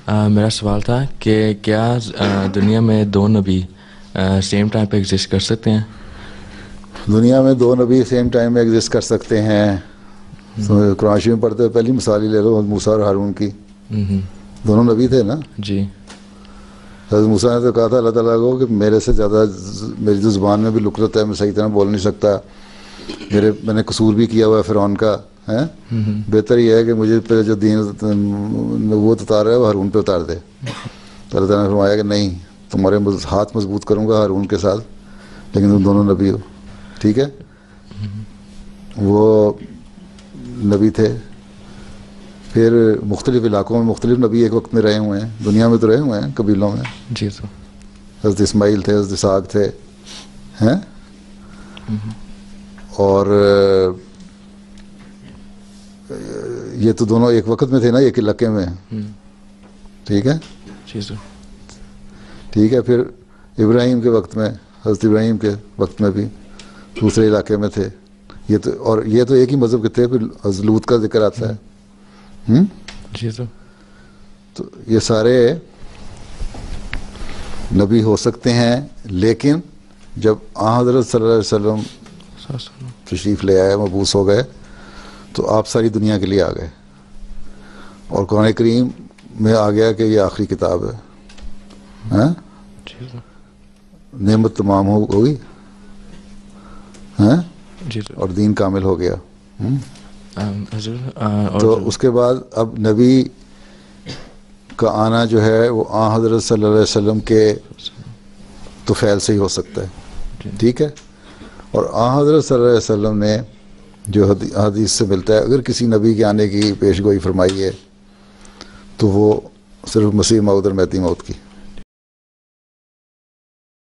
میرا سوال تھا کہ کیا دنیا میں دو نبی سیم ٹائم پہ ایگزسٹ کر سکتے ہیں؟ دنیا میں دو نبی سیم ٹائم میں ایگزسٹ کر سکتے ہیں. قرآن شریف میں پڑھتے پہلی مثال ہی لے لو موسیٰ اور ہارون کی. دونوں نبی تھے نا جی. حضرت موسیٰ نے تو کہا تھا اللہ تعالیٰ کو کہ میرے سے زیادہ میری تو زبان میں بھی لکرت ہے, میں صحیح طرح بول نہیں سکتا, میں نے قصور بھی کیا ہوا ہے فرعون کا, ہے بہتر یہ ہے کہ مجھے پہ جو دین نبوت اتار ہے وہ ہارون پہ اتار دے. تو اللہ تعالیٰ نے فرمایا کہ نہیں, تمہارے ہاتھ مضبوط کروں گا ہارون کے ساتھ, لیکن تم دونوں نبی ہو. ٹھیک ہے, وہ نبی تھے. پھر مختلف علاقوں میں مختلف نبی ایک وقت میں رہے ہوئے ہیں, دنیا میں تو رہے ہوئے ہیں قبیلوں میں. جی سر. حضرت اسماعیل تھے, حضرت اسحاق تھے, ہیں, اور یہ تو دونوں ایک وقت میں تھے نا, ایک علاقے میں. ٹھیک ہے. جی سر. ٹھیک ہے. پھر ابراہیم کے وقت میں, حضرت ابراہیم کے وقت میں بھی دوسرے علاقے میں تھے. یہ تو ایک ہی مذہب کے تھے. پھر حضرت لوط کا ذکر آتا ہے. جی سر. تو یہ سارے نبی ہو سکتے ہیں, لیکن جب حضرت صلی اللہ علیہ وسلم تشریف لے آئے, مبعوث ہو گئے, تو آپ ساری دنیا کے لیے آ گئے. اور قرآن کریم میں آ گیا کہ یہ آخری کتاب ہے. نعمت تمام ہو گئی, اور دین کامل ہو گیا. تو اس کے بعد اب نبی کا آنا جو ہے وہ حضرت صلی اللہ علیہ وسلم کے طفیل سے ہی ہو سکتا ہے. ٹھیک ہے. اور حضرت صلی اللہ علیہ وسلم نے جو حدیث سے ملتا ہے, اگر کسی نبی کے آنے کی پیش گوئی فرمائی ہے تو وہ صرف مسیح موعود اور مہدی موت کی.